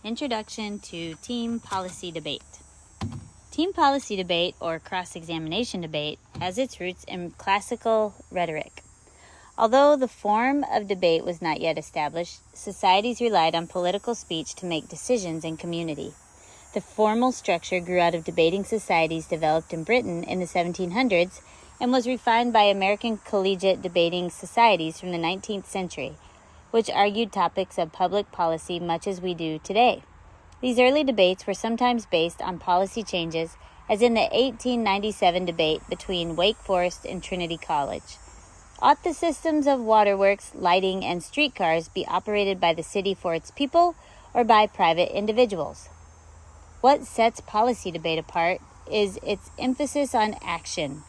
Introduction to Team Policy Debate. Team policy debate, or cross-examination debate, has its roots in classical rhetoric. Although the form of debate was not yet established, societies relied on political speech to make decisions in community. The formal structure grew out of debating societies developed in Britain in the 1700s and was refined by American collegiate debating societies from the 19th century, which argued topics of public policy much as we do today. These early debates were sometimes based on policy changes, as in the 1897 debate between Wake Forest and Trinity College. Ought the systems of waterworks, lighting, and streetcars be operated by the city for its people or by private individuals? What sets policy debate apart is its emphasis on action,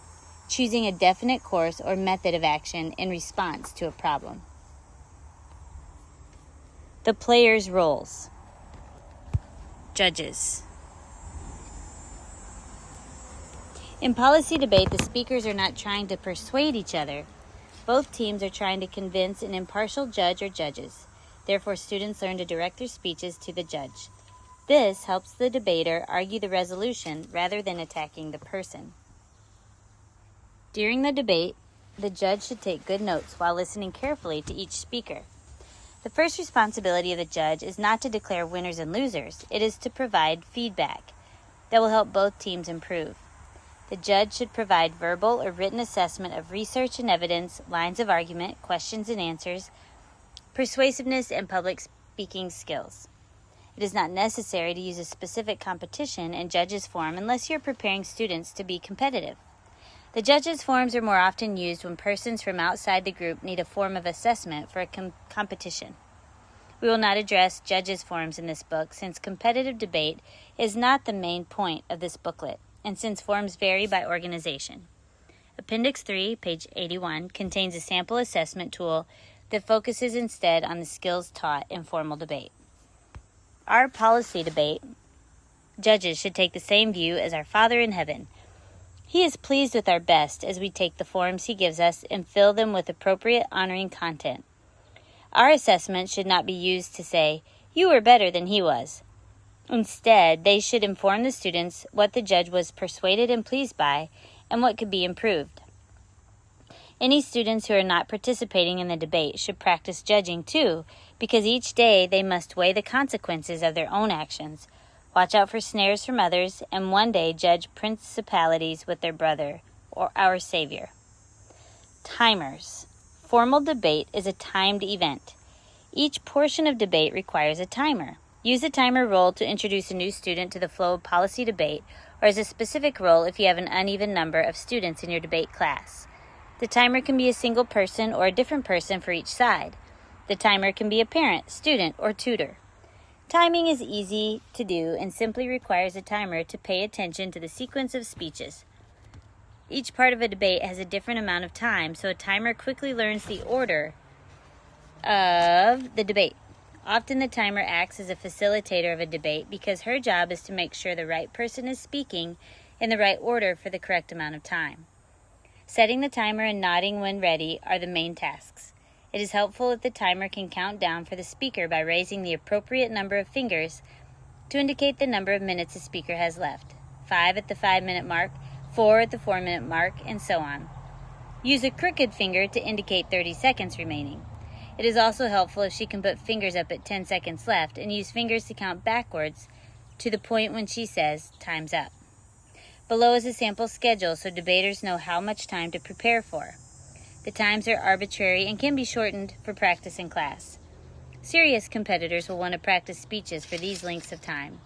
choosing a definite course or method of action in response to a problem. The players' roles. Judges. In policy debate, the speakers are not trying to persuade each other. Both teams are trying to convince an impartial judge or judges. Therefore, students learn to direct their speeches to the judge. This helps the debater argue the resolution rather than attacking the person. During the debate, the judge should take good notes while listening carefully to each speaker. The first responsibility of the judge is not to declare winners and losers. It is to provide feedback that will help both teams improve. The judge should provide verbal or written assessment of research and evidence, lines of argument, questions and answers, persuasiveness, and public speaking skills. It is not necessary to use a specific competition in judges' forum unless you're preparing students to be competitive. The judges' forums are more often used when persons from outside the group need a form of assessment for a competition. We will not address judges' forums in this book since competitive debate is not the main point of this booklet, and since forums vary by organization. Appendix 3, page 81, contains a sample assessment tool that focuses instead on the skills taught in formal debate. Our policy debate judges should take the same view as our Father in heaven. He is pleased with our best as we take the forms he gives us and fill them with appropriate honoring content. Our assessment should not be used to say, "You were better than he was." Instead, they should inform the students what the judge was persuaded and pleased by and what could be improved. Any students who are not participating in the debate should practice judging too, because each day they must weigh the consequences of their own actions, watch out for snares from others, and one day judge principalities with their brother, or our Savior. Timers. Formal debate is a timed event. Each portion of debate requires a timer. Use the timer role to introduce a new student to the flow of policy debate, or as a specific role if you have an uneven number of students in your debate class. The timer can be a single person or a different person for each side. The timer can be a parent, student, or tutor. Timing is easy to do and simply requires a timer to pay attention to the sequence of speeches. Each part of a debate has a different amount of time, so a timer quickly learns the order of the debate. Often the timer acts as a facilitator of a debate because her job is to make sure the right person is speaking in the right order for the correct amount of time. Setting the timer and nodding when ready are the main tasks. It is helpful if the timer can count down for the speaker by raising the appropriate number of fingers to indicate the number of minutes the speaker has left. 5 at the 5-minute mark, 4 at the 4-minute mark, and so on. Use a crooked finger to indicate 30 seconds remaining. It is also helpful if she can put fingers up at 10 seconds left and use fingers to count backwards to the point when she says, "Time's up." Below is a sample schedule so debaters know how much time to prepare for. The times are arbitrary and can be shortened for practice in class. Serious competitors will want to practice speeches for these lengths of time.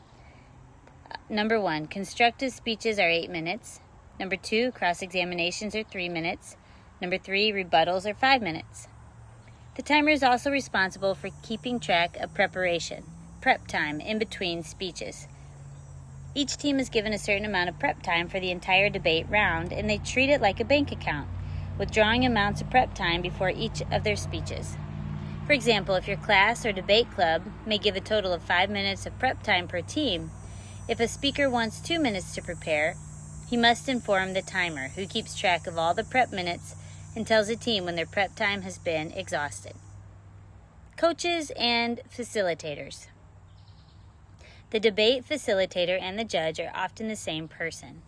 Number 1, constructive speeches are 8 minutes. Number 2, cross-examinations are 3 minutes. Number 3, rebuttals are 5 minutes. The timer is also responsible for keeping track of preparation, prep time, in between speeches. Each team is given a certain amount of prep time for the entire debate round, and they treat it like a bank account, withdrawing amounts of prep time before each of their speeches. For example, if your class or debate club may give a total of 5 minutes of prep time per team, if a speaker wants 2 minutes to prepare, he must inform the timer, who keeps track of all the prep minutes and tells the team when their prep time has been exhausted. Coaches and facilitators. The debate facilitator and the judge are often the same person.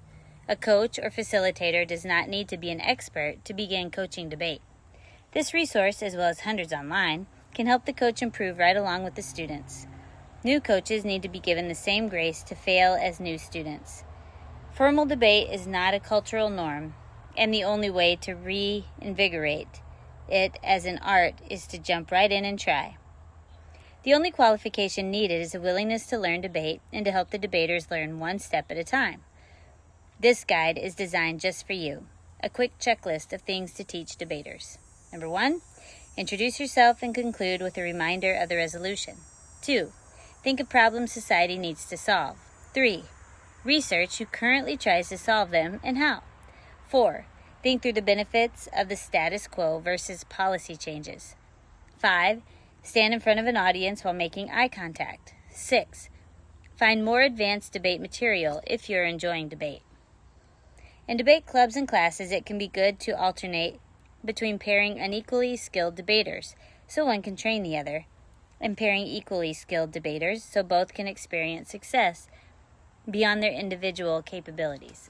A coach or facilitator does not need to be an expert to begin coaching debate. This resource, as well as hundreds online, can help the coach improve right along with the students. New coaches need to be given the same grace to fail as new students. Formal debate is not a cultural norm, and the only way to reinvigorate it as an art is to jump right in and try. The only qualification needed is a willingness to learn debate and to help the debaters learn one step at a time. This guide is designed just for you. A quick checklist of things to teach debaters. Number 1, introduce yourself and conclude with a reminder of the resolution. 2, think of problems society needs to solve. 3, research who currently tries to solve them and how. 4, think through the benefits of the status quo versus policy changes. 5, stand in front of an audience while making eye contact. 6, find more advanced debate material if you're enjoying debate. In debate clubs and classes, it can be good to alternate between pairing unequally skilled debaters, so one can train the other, and pairing equally skilled debaters, so both can experience success beyond their individual capabilities.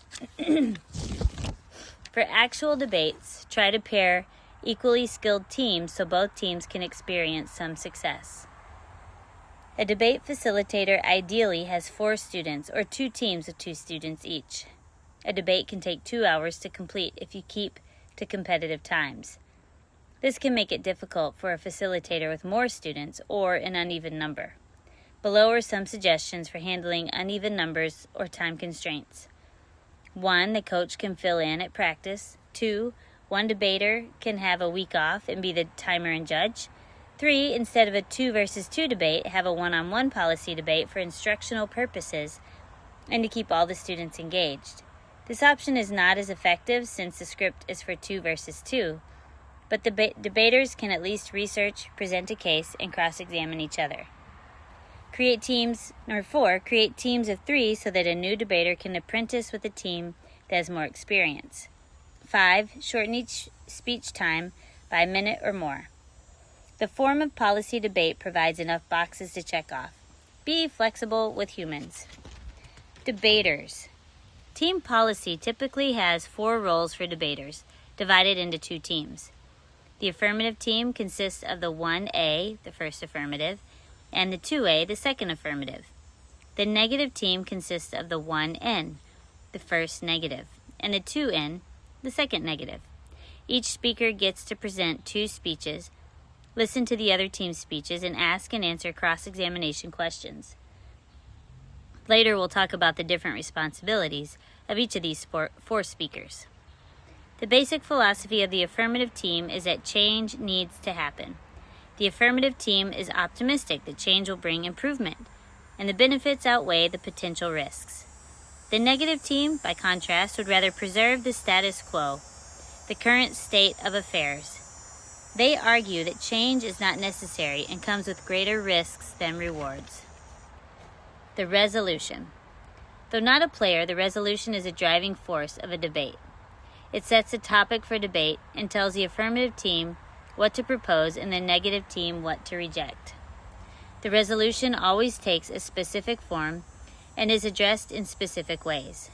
For actual debates, try to pair equally skilled teams so both teams can experience some success. A debate facilitator ideally has 4 students or 2 teams of 2 students each. A debate can take 2 hours to complete if you keep to competitive times. This can make it difficult for a facilitator with more students or an uneven number. Below are some suggestions for handling uneven numbers or time constraints. 1, the coach can fill in at practice. 2, one debater can have a week off and be the timer and judge. 3, instead of a 2 versus 2 debate, have a one-on-one policy debate for instructional purposes and to keep all the students engaged. This option is not as effective since the script is for 2 versus 2, but the debaters can at least research, present a case, and cross-examine each other. Create teams of 3 so that a new debater can apprentice with a team that has more experience. 5, shorten each speech time by a minute or more. The form of policy debate provides enough boxes to check off. Be flexible with humans. Debaters. Team policy typically has 4 roles for debaters, divided into 2 teams. The affirmative team consists of the 1A, the first affirmative, and the 2A, the second affirmative. The negative team consists of the 1N, the first negative, and the 2N, the second negative. Each speaker gets to present 2 speeches, listen to the other team's speeches, and ask and answer cross-examination questions. Later, we'll talk about the different responsibilities of each of these 4 speakers. The basic philosophy of the affirmative team is that change needs to happen. The affirmative team is optimistic that change will bring improvement, and the benefits outweigh the potential risks. The negative team, by contrast, would rather preserve the status quo, the current state of affairs. They argue that change is not necessary and comes with greater risks than rewards. The resolution. Though not a player, the resolution is a driving force of a debate. It sets a topic for debate and tells the affirmative team what to propose and the negative team what to reject. The resolution always takes a specific form and is addressed in specific ways.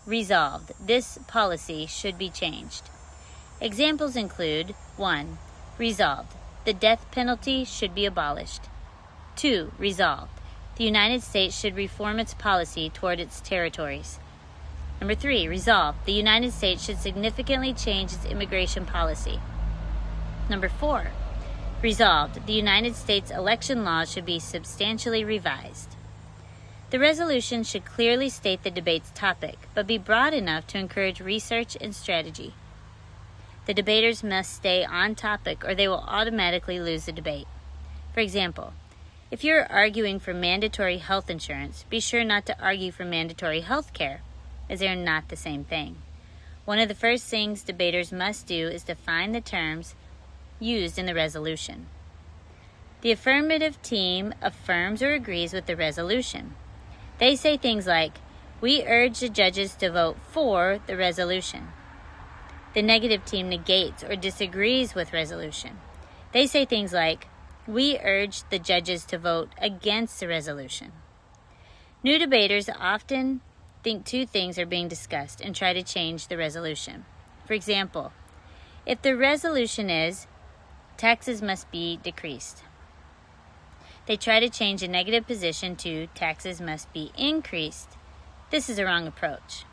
Resolved. This policy should be changed. Examples include 1. Resolved. The death penalty should be abolished. 2. Resolved. The United States should reform its policy toward its territories. Number 3. Resolved. The United States should significantly change its immigration policy. Number 4. Resolved. The United States election laws should be substantially revised. The resolution should clearly state the debate's topic, but be broad enough to encourage research and strategy. The debaters must stay on topic or they will automatically lose the debate. For example, if you're arguing for mandatory health insurance, be sure not to argue for mandatory health care, as they are not the same thing. One of the first things debaters must do is define the terms used in the resolution. The affirmative team affirms or agrees with the resolution. They say things like, "We urge the judges to vote for the resolution." The negative team negates or disagrees with resolution. They say things like, "We urge the judges to vote against the resolution." New debaters often think two things are being discussed and try to change the resolution. For example, if the resolution is taxes must be decreased, they try to change a negative position to taxes must be increased. This is a wrong approach.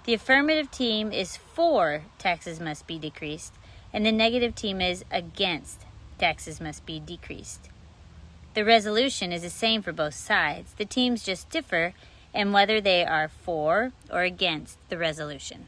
The affirmative team is for taxes must be decreased, and the negative team is against taxes must be decreased. The resolution is the same for both sides. The teams just differ in whether they are for or against the resolution.